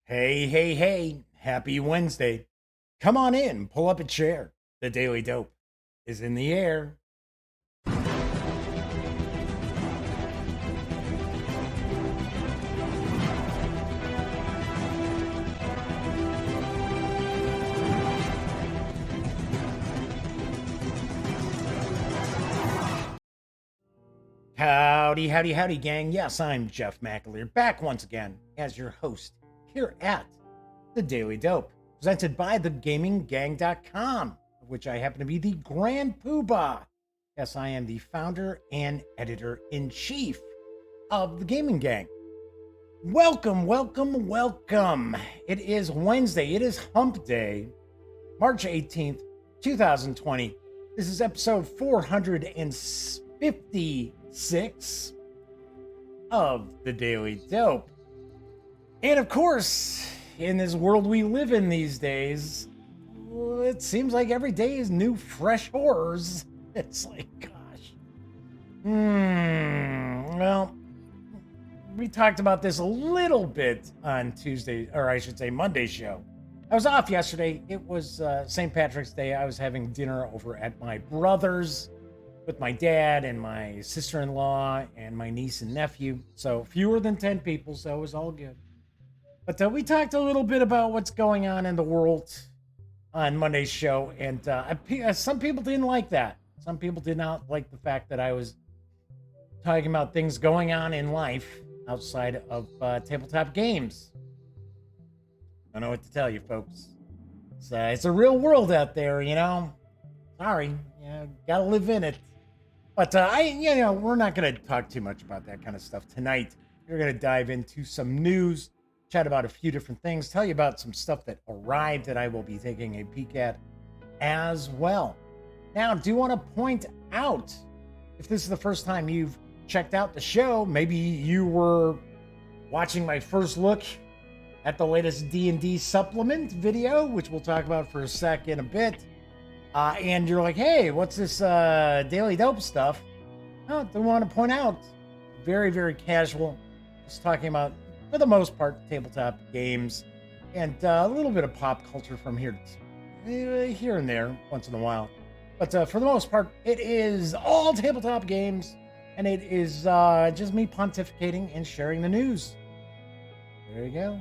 Hey, hey, hey, happy Wednesday. Come on in, pull up a chair. The Daily Dope is in the air. Howdy, howdy, howdy, gang. Yes, I'm Jeff McAleer, back once again as your host here at The Daily Dope, presented by thegaminggang.com, of which I happen to be the Grand Poobah. Yes, I am the founder and editor-in-chief of The Gaming Gang. Welcome, welcome, welcome. It is Wednesday. It is Hump Day, March 18th, 2020. This is episode 456 of The Daily Dope. And of course, in this world we live in these days, it seems like every day is new, fresh horrors. It's like, gosh. Well, we talked about this a little bit on Tuesday, or I should say Monday's show. I was off yesterday. It was St. Patrick's Day. I was having dinner over at my brother's with my dad and my sister-in-law and my niece and nephew. So fewer than 10 people, so it was all good. But we talked a little bit about what's going on in the world on Monday's show, and some people didn't like that. Some people did not like the fact that I was talking about things going on in life outside of tabletop games. I don't know what to tell you, folks. It's a real world out there, you know. Sorry, gotta live in it. But we're not gonna talk too much about that kind of stuff tonight. We're gonna dive into some news, chat about a few different things, tell you about some stuff that arrived that I will be taking a peek at as well. Now, I do want to point out, if this is the first time you've checked out the show, maybe you were watching my first look at the latest D&D supplement video, which we'll talk about for a sec in a bit, and you're like, hey, what's this Daily Dope stuff? I do want to point out, very, very casual, just talking about, for the most part, tabletop games, and a little bit of pop culture from here and there, once in a while. But for the most part, it is all tabletop games, and it is just me pontificating and sharing the news. There you go.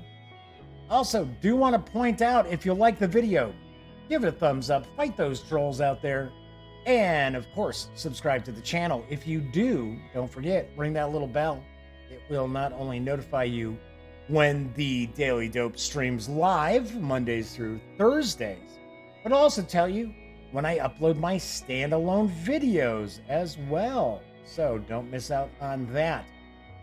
Also, do want to point out, if you like the video, give it a thumbs up, fight those trolls out there, and of course, subscribe to the channel. If you do, don't forget, ring that little bell. It will not only notify you when the Daily Dope streams live, Mondays through Thursdays, but also tell you when I upload my standalone videos as well. So don't miss out on that.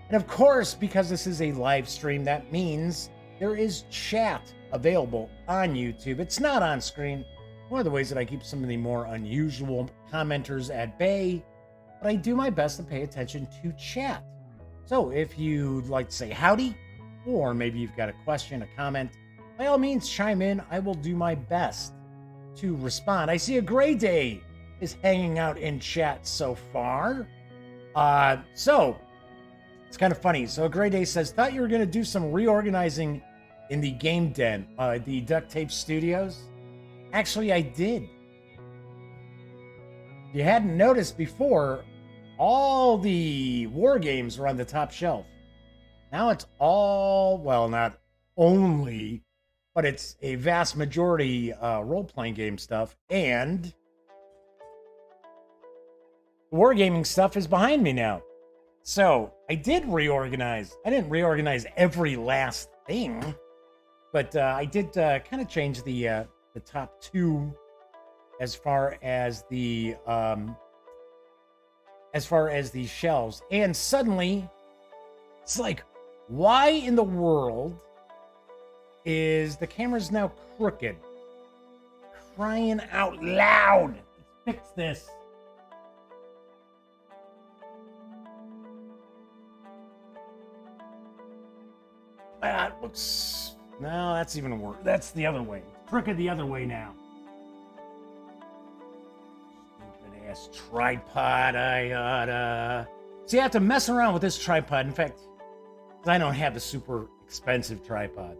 And of course, because this is a live stream, that means there is chat available on YouTube. It's not on screen. One of the ways that I keep some of the more unusual commenters at bay, but I do my best to pay attention to chat. So if you'd like to say howdy, or maybe you've got a question, a comment, by all means chime in. I will do my best to respond. I see a Gray Day is hanging out in chat so far. So it's kind of funny. So a Gray Day says, thought you were going to do some reorganizing in the game den, the Duct Tape Studios. Actually, I did. If you hadn't noticed before, all the war games were on the top shelf. Now it's all, well, not only, but it's a vast majority role-playing game stuff, and wargaming stuff is behind me now. So I did reorganize. I didn't reorganize every last thing, but I did kind of change the top two as far as the shelves. And suddenly, it's like, why in the world is the camera's now crooked? Crying out loud! Let's fix this. That looks... No, that's even worse. That's the other way. Crooked the other way now. Stupid ass tripod. I oughta... See, I have to mess around with this tripod. In fact, I don't have a super expensive tripod.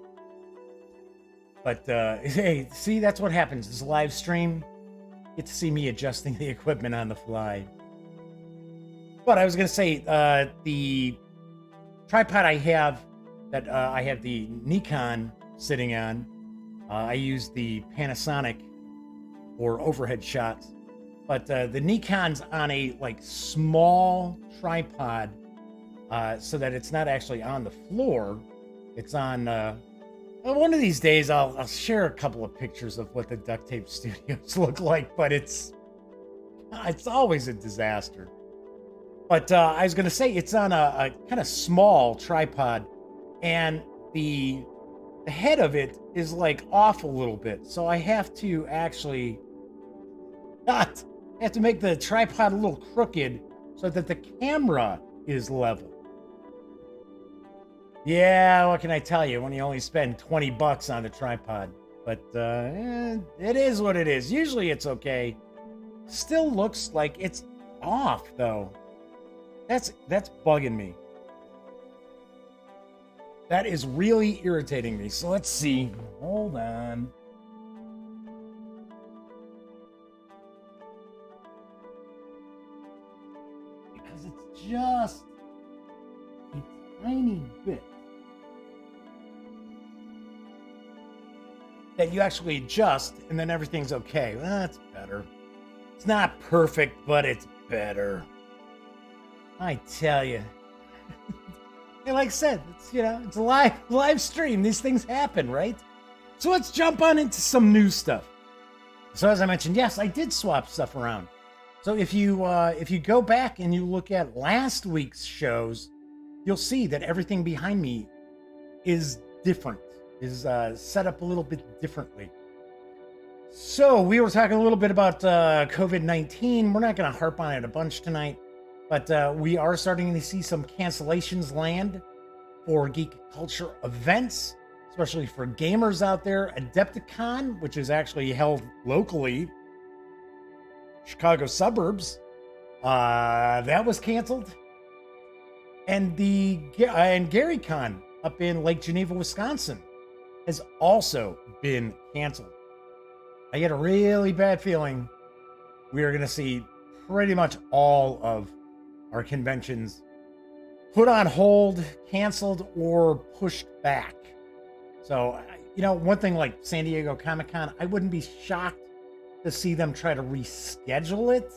But hey, see, that's what happens. This live stream, you get to see me adjusting the equipment on the fly. But I was going to say, the tripod I have, that I have the Nikon sitting on, I use the Panasonic for overhead shots. But the Nikon's on a small tripod, so that it's not actually on the floor. It's on. One of these days, I'll share a couple of pictures of what the duct tape studios look like. But it's always a disaster. But I was gonna say it's on a kind of small tripod, and the head of it is off a little bit, so I have to actually not. I have to make the tripod a little crooked so that the camera is level. Yeah, what can I tell you when you only spend $20 on the tripod? But it is what it is. Usually it's okay. Still looks like it's off though. That's bugging me. That is really irritating me. So let's see. Hold on. Because it's just a tiny bit that you actually adjust, and then everything's okay. Well, that's better. It's not perfect, but it's better. I tell you. And like I said, it's a live stream. These things happen, right? So let's jump on into some new stuff. So as I mentioned, yes, I did swap stuff around. So if you go back and you look at last week's shows, you'll see that everything behind me is different, is set up a little bit differently. So we were talking a little bit about COVID-19. We're not going to harp on it a bunch tonight, but we are starting to see some cancellations land for geek culture events, especially for gamers out there. Adepticon, which is actually held locally, Chicago suburbs, that was canceled. And and GaryCon up in Lake Geneva, Wisconsin, has also been canceled. I get a really bad feeling we are going to see pretty much all of our conventions put on hold, canceled, or pushed back. So, one thing like San Diego Comic-Con, I wouldn't be shocked to see them try to reschedule it.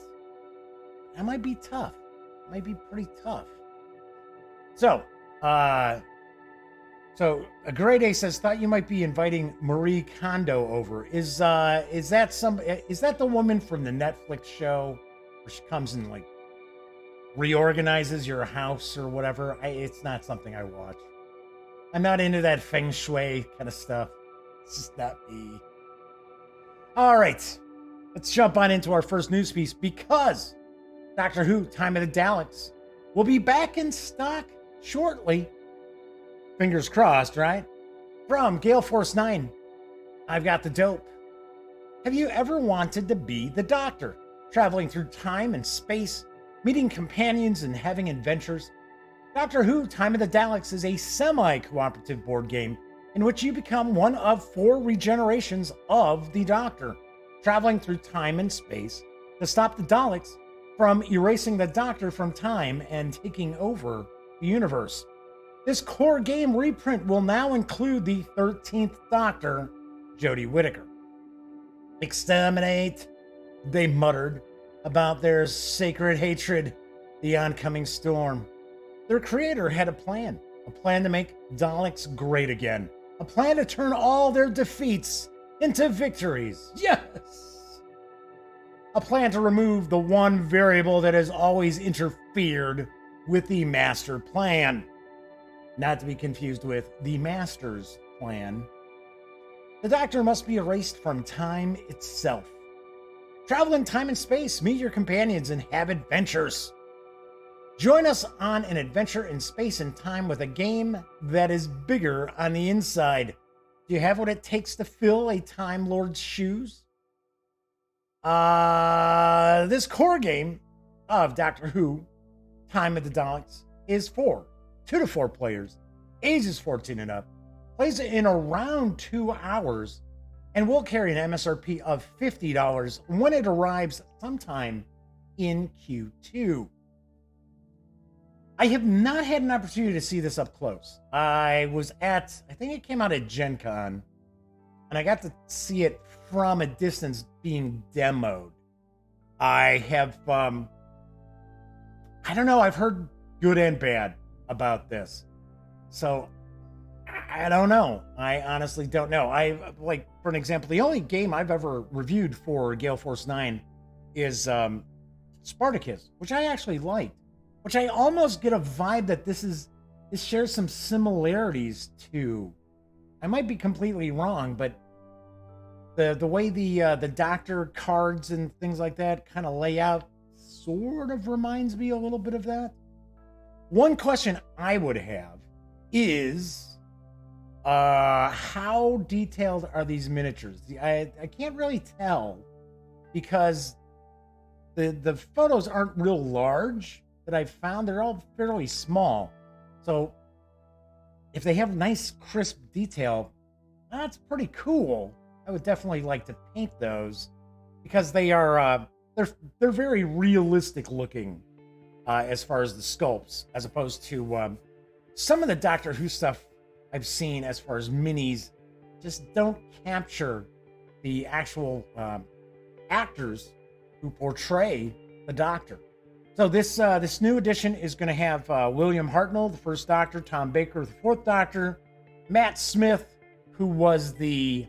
That might be tough. It might be pretty tough. So, a Great A says, thought you might be inviting Marie Kondo over. Is that the woman from the Netflix show where she comes and reorganizes your house or whatever? It's not something I watch. I'm not into that feng shui kind of stuff. It's just not me. All right, let's jump on into our first news piece, because Doctor Who: Time of the Daleks will be back in stock shortly. Fingers crossed, right? From Gale Force 9, I've got the dope. Have you ever wanted to be the Doctor, traveling through time and space, meeting companions and having adventures? Doctor Who: Time of the Daleks is a semi-cooperative board game in which you become one of 4 regenerations of the Doctor, traveling through time and space to stop the Daleks from erasing the Doctor from time and taking over the universe. This core game reprint will now include the 13th Doctor, Jodie Whittaker. Exterminate, they muttered about their sacred hatred, the oncoming storm. Their creator had a plan to make Daleks great again, a plan to turn all their defeats into victories. Yes! A plan to remove the one variable that has always interfered with the master plan. Not to be confused with the Master's plan. The Doctor must be erased from time itself. Travel in time and space, meet your companions, and have adventures. Join us on an adventure in space and time with a game that is bigger on the inside. Do you have what it takes to fill a Time Lord's shoes? This core game of Doctor Who: Time of the Daleks is for 2 to 4 players, ages 14 and up. plays in around 2 hours, and will carry an MSRP of $50 when it arrives sometime in Q2. I have not had an opportunity to see this up close. I think it came out at Gen Con, and I got to see it from a distance being demoed. I have, I don't know, I've heard good and bad about this. So, I don't know. I honestly don't know. Like, for an example, the only game I've ever reviewed for Gale Force 9 is Spartacus, which I actually liked. Which I almost get a vibe that this shares some similarities to. I might be completely wrong, but the way the doctor cards and things like that kind of lay out sort of reminds me a little bit of that. One question I would have is how detailed are these miniatures? I can't really tell because the photos aren't real large that I've found. They're all fairly small. So if they have nice crisp detail, that's pretty cool. I would definitely like to paint those because they are they're very realistic looking as far as the sculpts, as opposed to some of the Doctor Who stuff I've seen as far as minis just don't capture the actual actors who portray the Doctor. So this new edition is going to have William Hartnell, the first Doctor, Tom Baker, the fourth Doctor, Matt Smith, who was the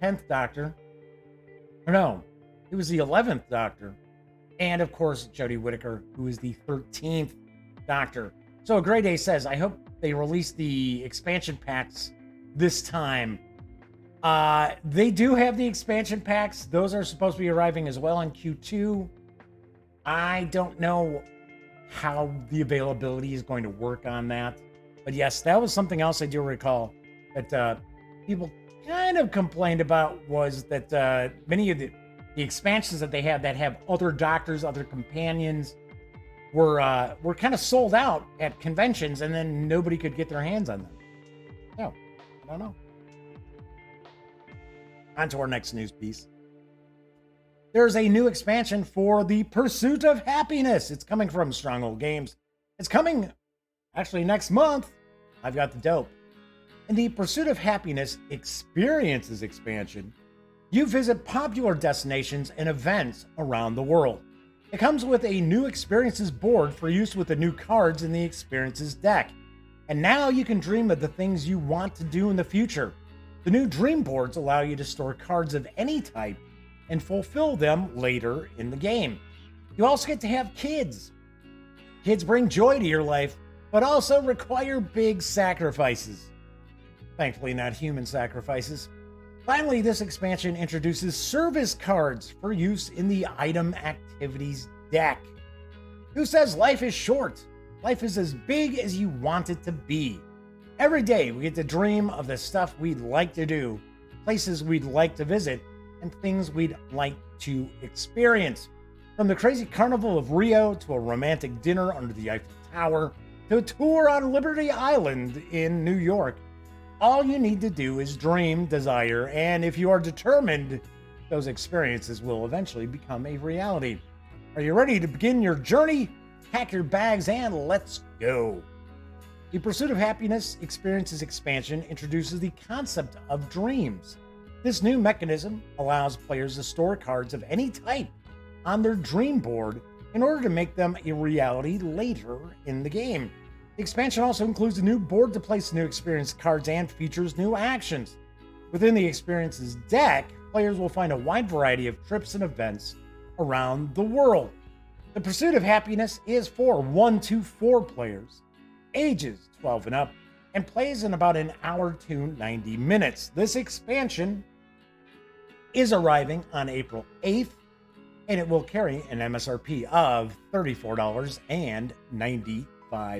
10th Doctor. Or no, he was the 11th Doctor. And, of course, Jodie Whittaker, who is the 13th Doctor. So, Grade A says, I hope they release the expansion packs this time. They do have the expansion packs. Those are supposed to be arriving as well in Q2. I don't know how the availability is going to work on that. But yes, that was something else I do recall that people kind of complained about, was that many of the expansions that they have that have other Doctors, other companions, were kind of sold out at conventions, and then nobody could get their hands on them. No, I don't know. On to our next news piece. There's a new expansion for the Pursuit of Happyness. It's coming from Stronghold Games. It's coming actually next month. I've got the dope. In the Pursuit of Happyness Experiences expansion, you visit popular destinations and events around the world. It comes with a new experiences board for use with the new cards in the experiences deck. And now you can dream of the things you want to do in the future. The new dream boards allow you to store cards of any type and fulfill them later in the game. You also get to have kids. Kids bring joy to your life, but also require big sacrifices. Thankfully, not human sacrifices. Finally, this expansion introduces service cards for use in the item activities deck. Who says life is short? Life is as big as you want it to be. Every day we get to dream of the stuff we'd like to do, places we'd like to visit, and things we'd like to experience. From the crazy carnival of Rio to a romantic dinner under the Eiffel Tower to a tour on Liberty Island in New York, all you need to do is dream, desire, and if you are determined, those experiences will eventually become a reality. Are you ready to begin your journey? Pack your bags and let's go. The Pursuit of Happyness Experiences expansion introduces the concept of dreams. This new mechanism allows players to store cards of any type on their dream board in order to make them a reality later in the game. The expansion also includes a new board to place new experience cards and features new actions. Within the experiences deck, players will find a wide variety of trips and events around the world. The Pursuit of Happyness is for 1 to 4 players, ages 12 and up, and plays in about an hour to 90 minutes. This expansion is arriving on April 8th, and it will carry an MSRP of $34.95.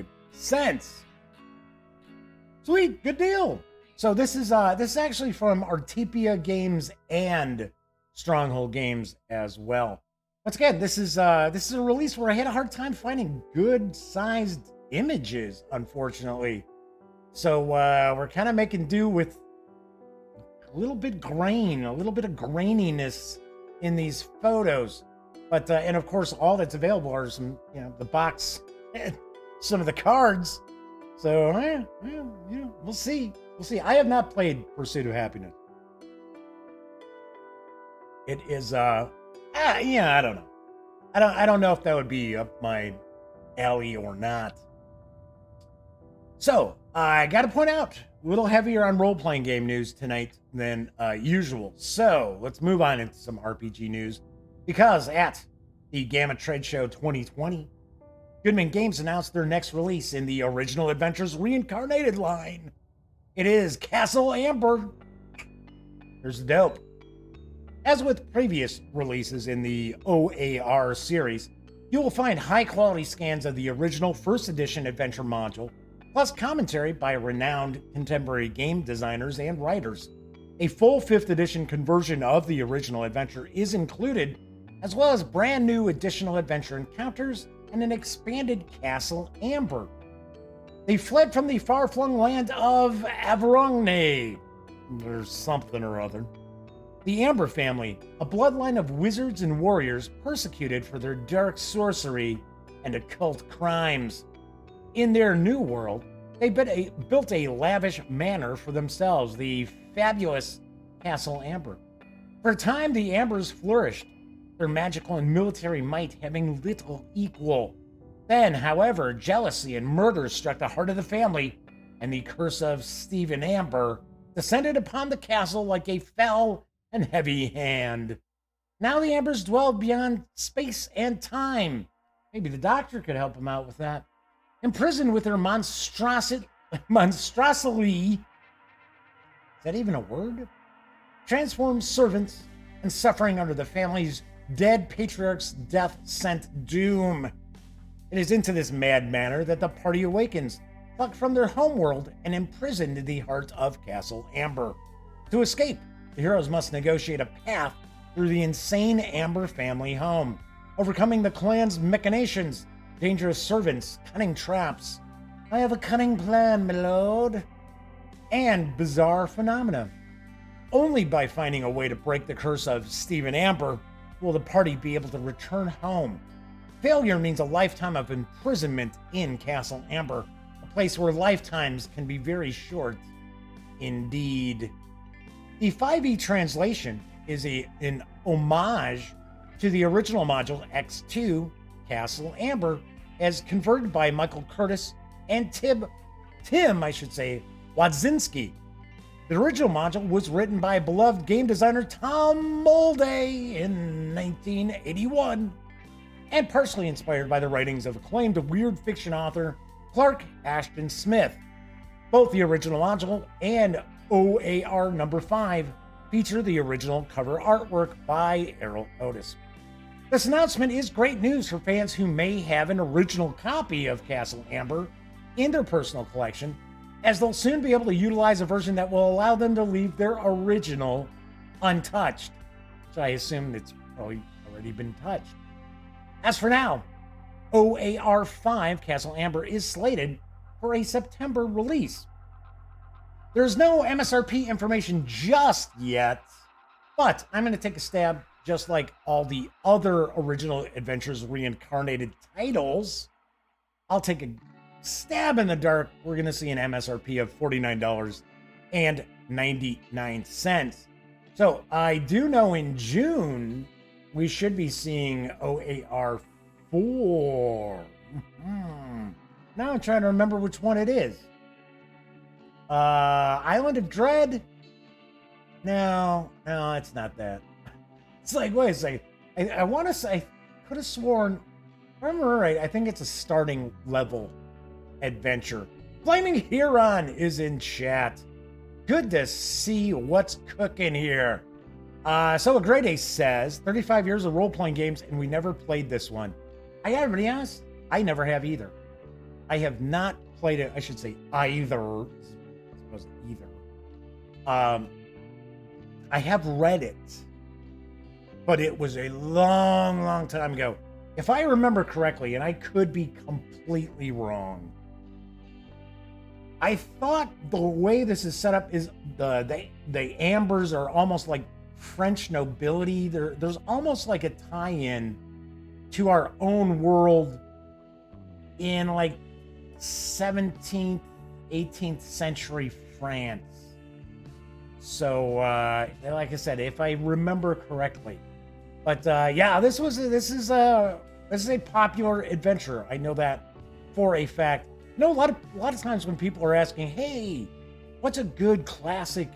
Sweet, good deal. So this is actually from Artepia Games and Stronghold Games as well. Once again, this is a release where I had a hard time finding good sized images, unfortunately. So we're kind of making do with a little bit of graininess in these photos. But, and of course, all that's available are some, the box, some of the cards. So, we'll see. We'll see. I have not played Pursuit of Happyness. It is, I don't know. I don't know if that would be up my alley or not. So, I got to point out, a little heavier on role-playing game news tonight than usual. So, let's move on into some RPG news. Because at the Gamma Trade Show 2020, Goodman Games announced their next release in the Original Adventures Reincarnated line. It is Castle Amber. Here's the dope. As with previous releases in the OAR series, you will find high-quality scans of the original first edition adventure module, plus commentary by renowned contemporary game designers and writers. A full 5th edition conversion of the original adventure is included, as well as brand new additional adventure encounters and an expanded Castle Amber. They fled from the far-flung land of Averongne, or something or other. The Amber family, a bloodline of wizards and warriors persecuted for their dark sorcery and occult crimes. In their new world, they built a lavish manor for themselves, the fabulous Castle Amber. For a time, the Ambers flourished, their magical and military might having little equal. Then, however, jealousy and murder struck the heart of the family, and the curse of Stephen Amber descended upon the castle like a fell and heavy hand. Now the Ambers dwell beyond space and time. Maybe the doctor could help them out with that. Imprisoned with their monstrosity, is that even a word? Transformed servants and suffering under the family's dead patriarch's death-sent doom. It is into this mad manor that the party awakens, plucked from their homeworld and imprisoned in the heart of Castle Amber. To escape, the heroes must negotiate a path through the insane Amber family home, overcoming the clan's machinations, dangerous servants, cunning traps. I have a cunning plan, my lord. And bizarre phenomena. Only by finding a way to break the curse of Stephen Amber will the party be able to return home. Failure means a lifetime of imprisonment in Castle Amber, a place where lifetimes can be very short indeed. The 5e translation is an homage to the original module X2, Castle Amber, as converted by Michael Curtis and Tim Wadzinski. The original module was written by beloved game designer Tom Molday in 1981 and partially inspired by the writings of acclaimed weird fiction author Clark Ashton Smith. Both the original module and OAR number 5 feature the original cover artwork by Errol Otis. This announcement is great news for fans who may have an original copy of Castle Amber in their personal collection, as they'll soon be able to utilize a version that will allow them to leave their original untouched, which I assume it's probably already been touched. As for now, OAR 5 Castle Amber is slated for a September release. There's no MSRP information just yet, but I'm going to take a stab, just like all the other original Adventures Reincarnated titles. I'll take a stab in the dark. We're going to see an MSRP of $49.99. So I do know in June, we should be seeing OAR 4. Now I'm trying to remember which one it is. Island of Dread? No, it's not that. It's like, wait a second. I want to say, I could have sworn, if I remember right, I think it's a starting level adventure. Flaming Huron is in chat. Good to see what's cooking here. So a Great Ace says, 35 years of role-playing games and we never played this one. I gotta be honest, I never have either. I have not played it, I should say either. I suppose either. I have read it, but it was a long, long time ago. If I remember correctly, and I could be completely wrong, I thought the way this is set up is the ambers are almost like French nobility. There's almost like a tie-in to our own world in like 17th, 18th century France. So, like I said, if I remember correctly, but yeah, this is a popular adventure. I know that for a fact. You know, a lot of times when people are asking, "Hey, what's a good classic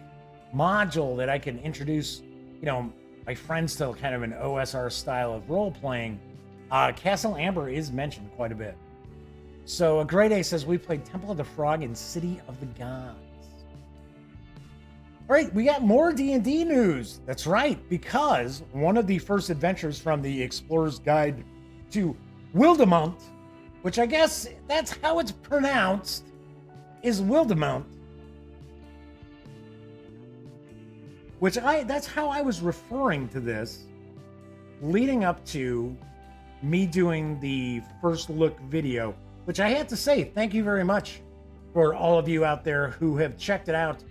module that I can introduce?" You know, my friends to kind of an OSR style of role playing. Castle Amber is mentioned quite a bit. So, a Great A says we played Temple of the Frog and City of the Gods. All right, we got more D&D news. That's right, because one of the first adventures from the Explorer's Guide to Wildemount, which I guess that's how it's pronounced, is Wildemount. That's how I was referring to this leading up to me doing the first look video, which I have to say, thank you very much for all of you out there who have checked it out.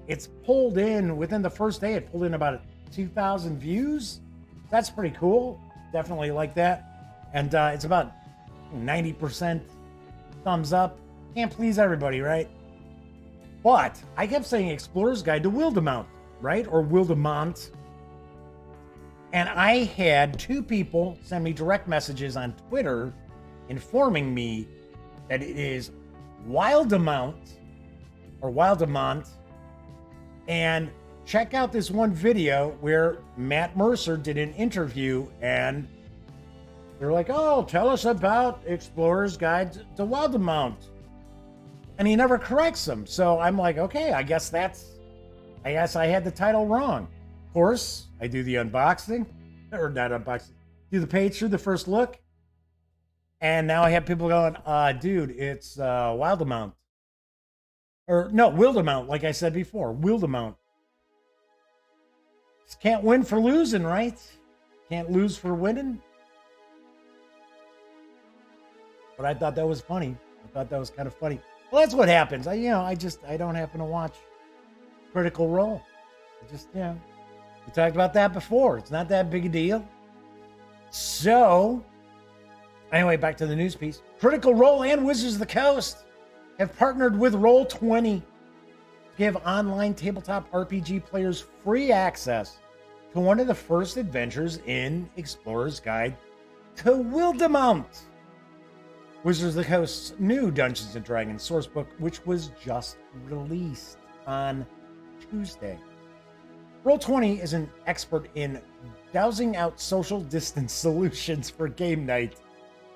It's pulled in within the first day. It pulled in about 2,000 views. That's pretty cool. Definitely like that. And it's about 90% thumbs up. Can't please everybody, right? But I kept saying Explorer's Guide to Wildemount, right? Or Wildemount. And I had 2 people send me direct messages on Twitter informing me that it is Wildemount or Wildemount. And check out this one video where Matt Mercer did an interview and they're like, "Oh, tell us about Explorer's Guide to Wildemount." And he never corrects them. So I'm like, okay, I guess I had the title wrong. Of course, I do the unboxing, or not unboxing, do the page through the first look. And now I have people going, dude, it's Wildemount. Or no, Wildemount, like I said before, Wildemount. Just can't win for losing, right? Can't lose for winning. But I thought that was funny. I thought that was kind of funny. Well, that's what happens. I don't happen to watch Critical Role. We talked about that before. It's not that big a deal. So, anyway, back to the news piece. Critical Role and Wizards of the Coast have partnered with Roll20 to give online tabletop RPG players free access to one of the first adventures in Explorer's Guide to Wildemount, Wizards of the Coast's new Dungeons & Dragons sourcebook, which was just released on Tuesday. Roll20 is an expert in dowsing out social distance solutions for game night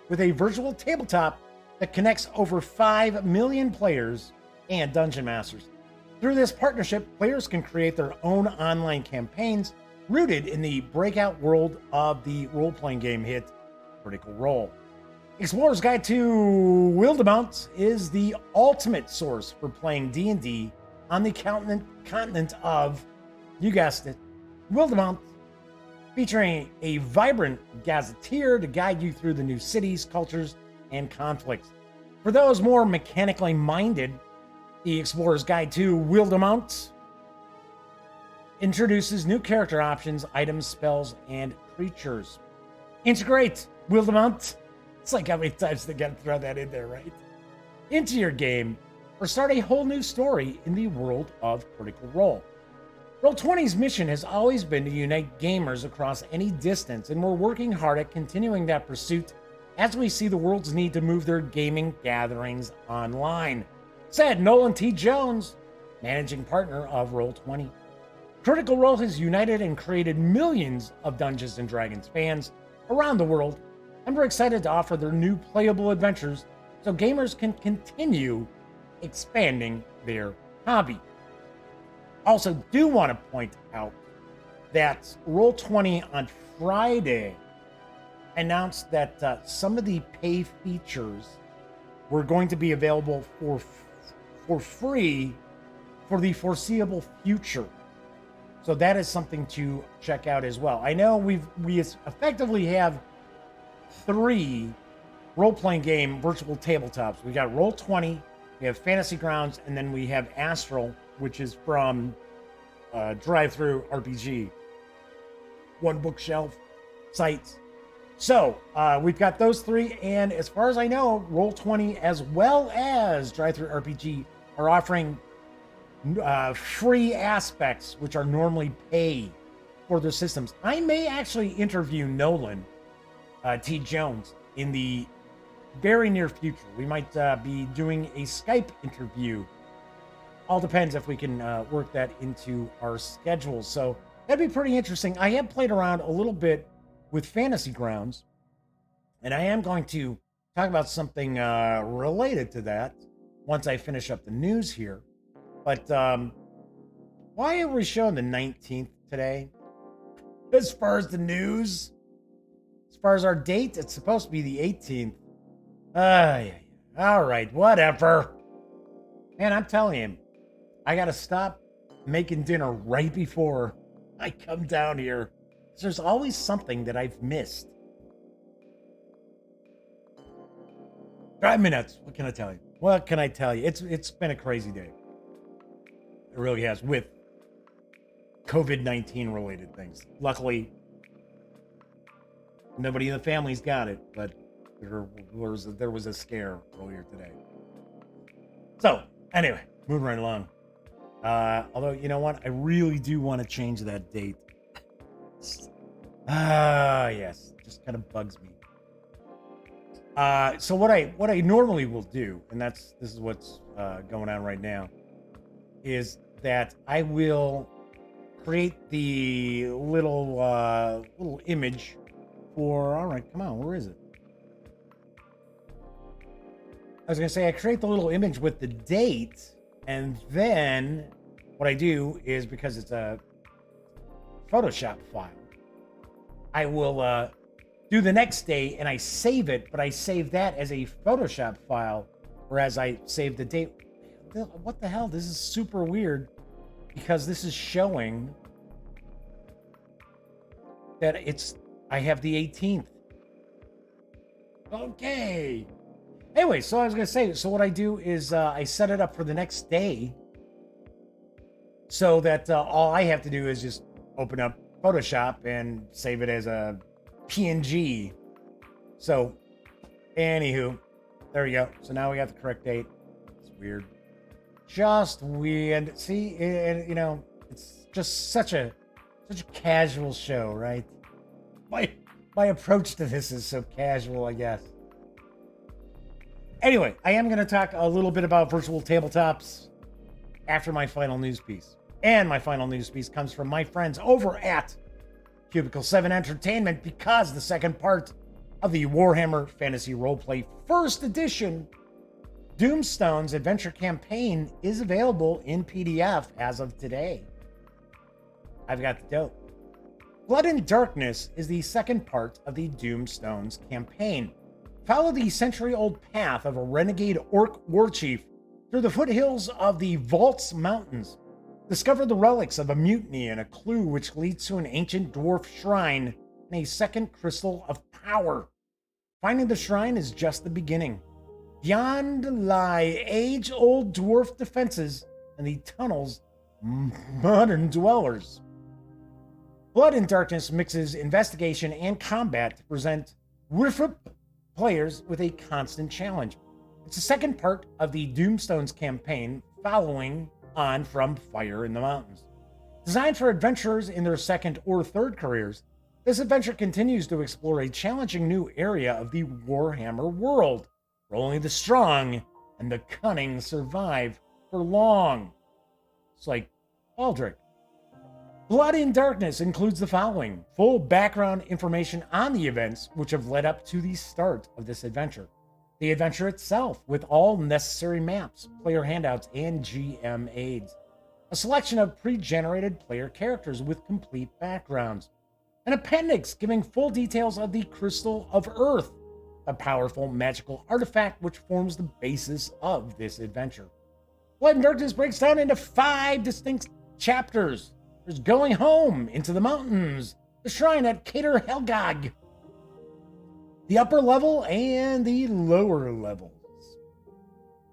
with a virtual tabletop that connects over 5 million players and dungeon masters. Through this partnership, players can create their own online campaigns rooted in the breakout world of the role-playing game hit Critical Role. Explorer's Guide to Wildemount is the ultimate source for playing D&D on the continent of, you guessed it, Wildemount, featuring a vibrant gazetteer to guide you through the new cities, cultures, and conflicts. For those more mechanically minded, the Explorer's Guide to Wildemount introduces new character options, items, spells, and creatures. Integrate Wildemount. It's like how many times they got to throw that in there, right? Into your game, or start a whole new story in the world of Critical Role. Roll20's mission has always been to unite gamers across any distance, and we're working hard at continuing that pursuit as we see the world's need to move their gaming gatherings online, said Nolan T. Jones, managing partner of Roll20. Critical Role has united and created millions of Dungeons & Dragons fans around the world, and we're excited to offer their new playable adventures so gamers can continue expanding their hobby. Also, do want to point out that Roll20 on Friday announced that some of the pay features were going to be available for free for the foreseeable future. So that is something to check out as well. I know we effectively have 3 role-playing game virtual tabletops. We got Roll20, we We have Fantasy Grounds, and then we have Astral, which is from Drive-Thru RPG. One bookshelf sites. So we've got those three, and as far as I know, Roll20 as well as Drive-Thru RPG are offering free aspects, which are normally pay for their systems. I may actually interview Nolan T. Jones in the very near future. We might be doing a Skype interview. All depends if we can work that into our schedule. So that'd be pretty interesting. I have played around a little bit with Fantasy Grounds, and I am going to talk about something related to that once I finish up the news here. But why are we showing the 19th today? As far as the news, as far as our date, it's supposed to be the 18th. Yeah. All right, whatever. Man, I'm telling you, I got to stop making dinner right before I come down here. There's always something that I've missed. Drive me nuts. What can I tell you? What can I tell you? It's been a crazy day. It really has, with COVID-19 related things. Luckily, nobody in the family's got it, but there was a scare earlier today. So, anyway, moving right along. Although, you know what? I really do want to change that date. Yes. Just kind of bugs me. So what I normally will do, and this is what's going on right now, is that I will create the little image for, all right, come on, where is it? I was going to say I create the little image with the date, and then what I do is, because it's a Photoshop file, I will do the next day and I save it, but I save that as a Photoshop file, whereas I save the date. What the hell? This is super weird, because this is showing that I have the 18th. Okay. Anyway, so I was going to say, so what I do is I set it up for the next day so that all I have to do is just open up Photoshop and save it as a PNG. So, anywho, there we go. So now we got the correct date. It's weird. Just weird. See, you know, it's just such a casual show, right? My approach to this is so casual, I guess. Anyway, I am going to talk a little bit about virtual tabletops after my final news piece. And my final news piece comes from my friends over at Cubicle 7 Entertainment, because the second part of the Warhammer Fantasy Roleplay First Edition Doomstone's Adventure Campaign is available in PDF as of today. I've got the dope. Blood and Darkness is the second part of the Doomstone's campaign. Follow the century-old path of a renegade orc warchief through the foothills of the Vaults Mountains. Discover the relics of a mutiny and a clue which leads to an ancient dwarf shrine and a second crystal of power. Finding the shrine is just the beginning. Beyond lie age-old dwarf defenses and the tunnel's modern dwellers. Blood and Darkness mixes investigation and combat to present Wyrfip players with a constant challenge. It's the second part of the Doomstone's campaign, following on from Fire in the Mountains. Designed for adventurers in their second or third careers, this adventure continues to explore a challenging new area of the Warhammer world, where only the strong and the cunning survive for long. It's like Aldrich. Blood in Darkness includes the following: full background information on the events which have led up to the start of this adventure, the adventure itself with all necessary maps, player handouts, and GM aids, a selection of pre-generated player characters with complete backgrounds, an appendix giving full details of the Crystal of Earth, a powerful magical artifact which forms the basis of this adventure. Blood and Darkness breaks down into 5 distinct chapters. There's Going Home, Into the Mountains, the Shrine at Cater Helgag, the upper level and the lower levels.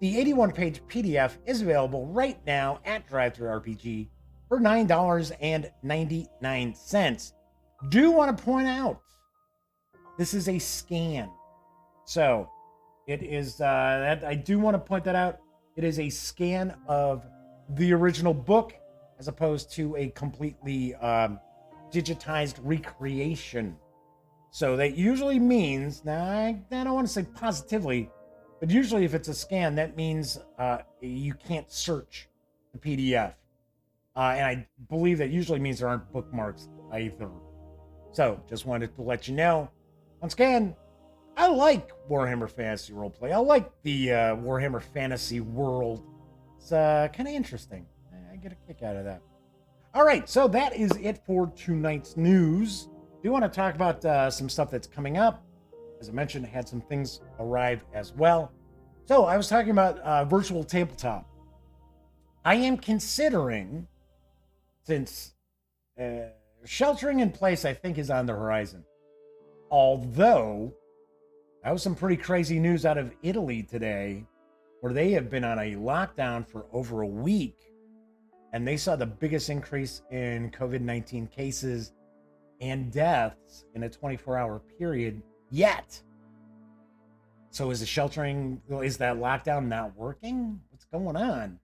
The 81-page PDF is available right now at DriveThruRPG for $9.99. Do want to point out, this is a scan. So, it is, that I do want to point that out. It is a scan of the original book as opposed to a completely digitized recreation. So that usually means, now I don't want to say positively, but usually if it's a scan, that means you can't search the PDF. And I believe that usually means there aren't bookmarks either. So just wanted to let you know. Once again, I like Warhammer Fantasy Roleplay. I like the Warhammer Fantasy world. It's kind of interesting. I get a kick out of that. All right, so that is it for tonight's news. I do want to talk about some stuff that's coming up. As I mentioned, I had some things arrive as well. So I was talking about virtual tabletop. I am considering, since sheltering in place, I think, is on the horizon. Although, that was some pretty crazy news out of Italy today, where they have been on a lockdown for over a week, and they saw the biggest increase in COVID-19 cases and deaths in a 24-hour period yet. So is that lockdown not working? What's going on?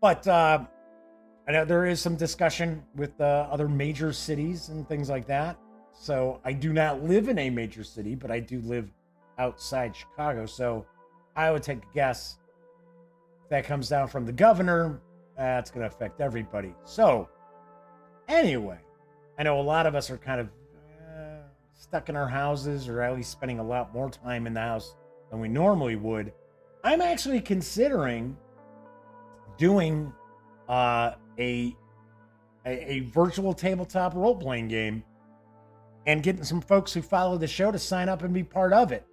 But I know there is some discussion with other major cities and things like that. So I do not live in a major city, but I do live outside Chicago. So I would take a guess if that comes down from the governor, that's going to affect everybody. So anyway, I know a lot of us are kind of stuck in our houses, or at least spending a lot more time in the house than we normally would. I'm actually considering doing a virtual tabletop role-playing game and getting some folks who follow the show to sign up and be part of it.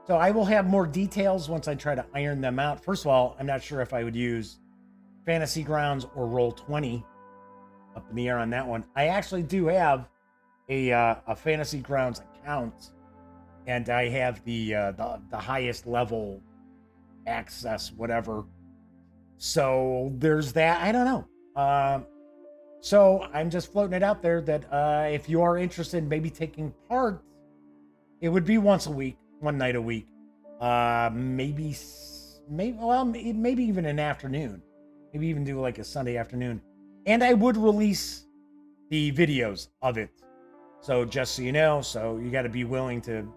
So I will have more details once I try to iron them out. First of all, I'm not sure if I would use Fantasy Grounds or Roll20. Up in the air on that one. I actually do have a Fantasy Grounds account, and I have the highest level access, whatever. So there's that. I don't know. So I'm just floating it out there that if you are interested in maybe taking part, it would be once a week, one night a week. Maybe even an afternoon. Maybe even do like a Sunday afternoon. And I would release the videos of it. So just so you know, so you got to be willing to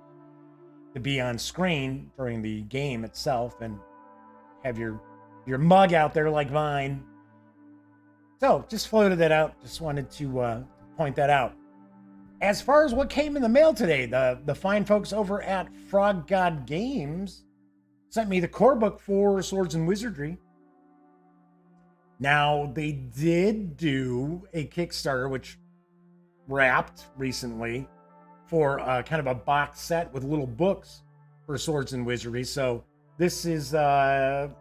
be on screen during the game itself and have your mug out there like mine. So just floated that out. Just wanted to point that out. As far as what came in the mail today, the fine folks over at Frog God Games sent me the core book for Swords and Wizardry. Now, they did do a Kickstarter, which wrapped recently, for kind of a box set with little books for Swords and Wizardry. So this is, there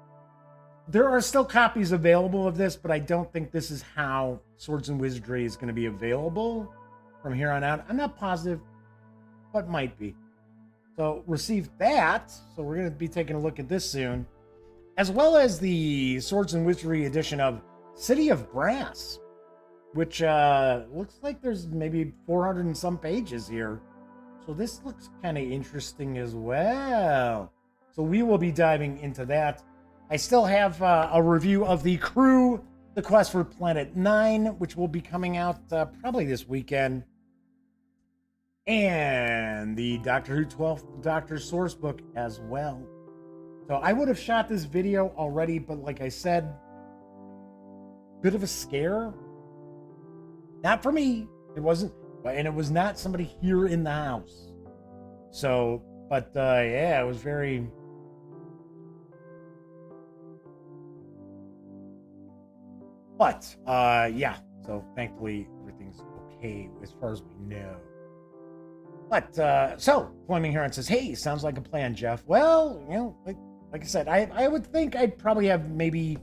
are still copies available of this, but I don't think this is how Swords and Wizardry is going to be available from here on out. I'm not positive, but might be. So received that. So we're going to be taking a look at this soon. As well as the Swords and Wizardry edition of City of Brass, which looks like there's maybe 400 and some pages here. So this looks kind of interesting as well. So we will be diving into that. I still have a review of the Crew, The Quest for Planet 9, which will be coming out probably this weekend. And the Doctor Who 12th Doctor source book as well. So I would have shot this video already, but like I said, bit of a scare. Not for me. It wasn't, and it was not somebody here in the house. So, but yeah, it was very... But, yeah, so thankfully everything's okay as far as we know. But, so, Fleming Heron says, hey, sounds like a plan, Jeff. Well, you know, like I said, I would think I'd probably have maybe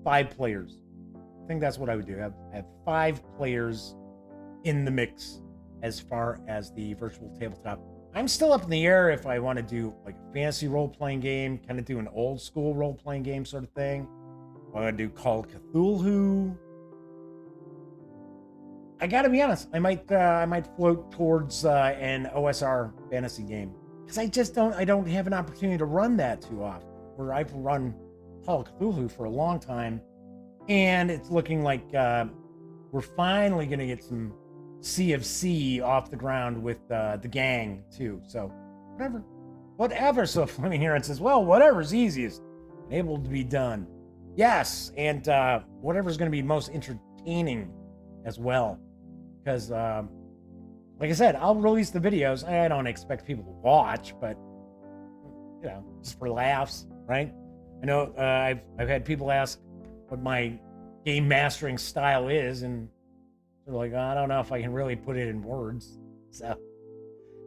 5 players. I think that's what I would do. Have 5 players in the mix as far as the virtual tabletop. I'm still up in the air if I want to do like a fantasy role-playing game, kind of do an old school role-playing game sort of thing. I want to do Call of Cthulhu. I gotta be honest, I might float towards an OSR fantasy game because I don't have an opportunity to run that too often. Where I've run Call of Cthulhu for a long time, and it's looking like we're finally gonna get some CFC off the ground with the gang too. So whatever. So Fleming here and says, well, whatever's easiest and able to be done. Yes, and whatever's gonna be most entertaining as well. Because, like I said, I'll release the videos. I don't expect people to watch, but, you know, just for laughs, right? I know I've had people ask what my game mastering style is, and they're like, I don't know if I can really put it in words. So,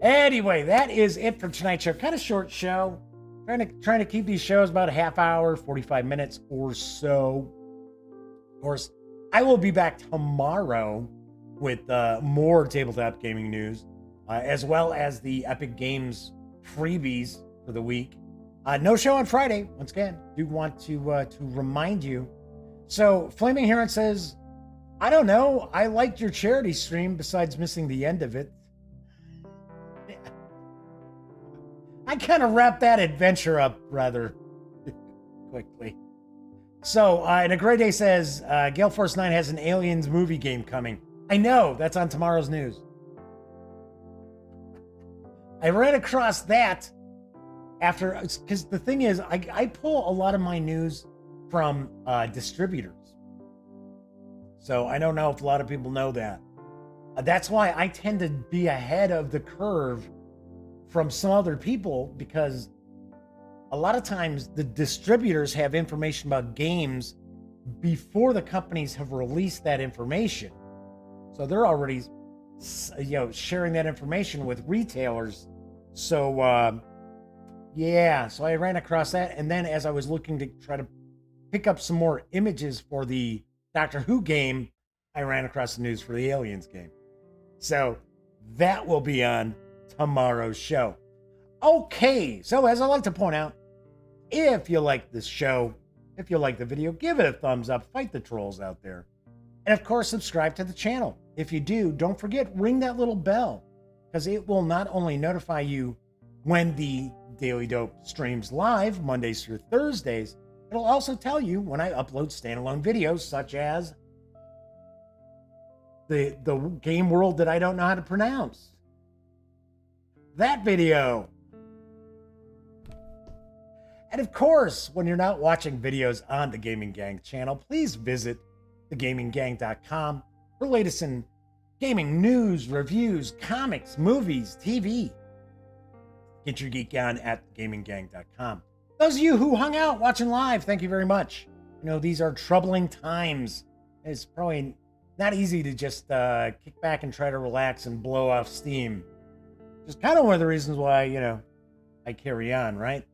anyway, that is it for tonight's show. Kind of short show. Trying to keep these shows about a half hour, 45 minutes or so. Of course, I will be back tomorrow with more tabletop gaming news, as well as the Epic Games freebies for the week. No show on Friday. Once again, do want to remind you. So Flaming Heron says, I don't know. I liked your charity stream besides missing the end of it. I kind of wrapped that adventure up rather quickly. So, and a Great Day says, Gale Force 9 has an Aliens movie game coming. I know, that's on tomorrow's news. I ran across that after, because the thing is, I pull a lot of my news from distributors. So I don't know if a lot of people know that. That's why I tend to be ahead of the curve from some other people, because a lot of times the distributors have information about games before the companies have released that information. So they're already, sharing that information with retailers. So, so I ran across that. And then as I was looking to try to pick up some more images for the Doctor Who game, I ran across the news for the Aliens game. So that will be on tomorrow's show. Okay, so as I like to point out, if you like this show, if you like the video, give it a thumbs up, fight the trolls out there. And of course, subscribe to the channel. If you do, don't forget, ring that little bell, because it will not only notify you when the Daily Dope streams live, Mondays through Thursdays, it'll also tell you when I upload standalone videos, such as the game world that I don't know how to pronounce. That video. And of course, when you're not watching videos on the Gaming Gang channel, please visit thegaminggang.com for latest in gaming news, reviews, comics, movies, TV. Get your geek on at gaminggang.com. Those of you who hung out watching live, thank you very much. You know, these are troubling times. It's probably not easy to just kick back and try to relax and blow off steam. Just kind of one of the reasons why, I carry on, right?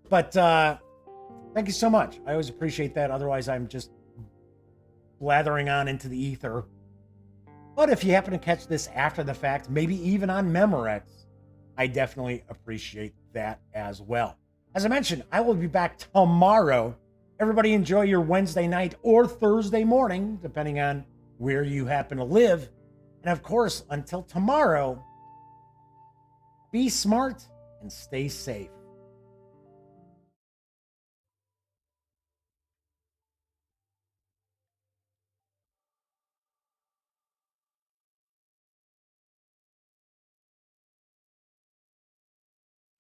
But thank you so much. I always appreciate that. Otherwise, I'm just blathering on into the ether. But if you happen to catch this after the fact, maybe even on Memorex, I definitely appreciate that as well. As I mentioned, I will be back tomorrow. Everybody enjoy your Wednesday night or Thursday morning, depending on where you happen to live. And of course, until tomorrow, be smart and stay safe.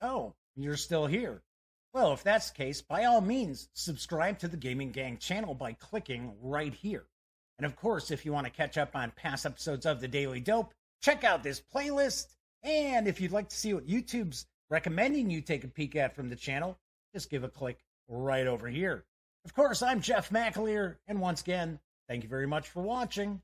Oh, you're still here. Well, if that's the case, by all means, subscribe to the Gaming Gang channel by clicking right here. And of course, if you want to catch up on past episodes of The Daily Dope, check out this playlist. And if you'd like to see what YouTube's recommending you take a peek at from the channel, just give a click right over here. Of course, I'm Jeff McAleer, and once again, thank you very much for watching.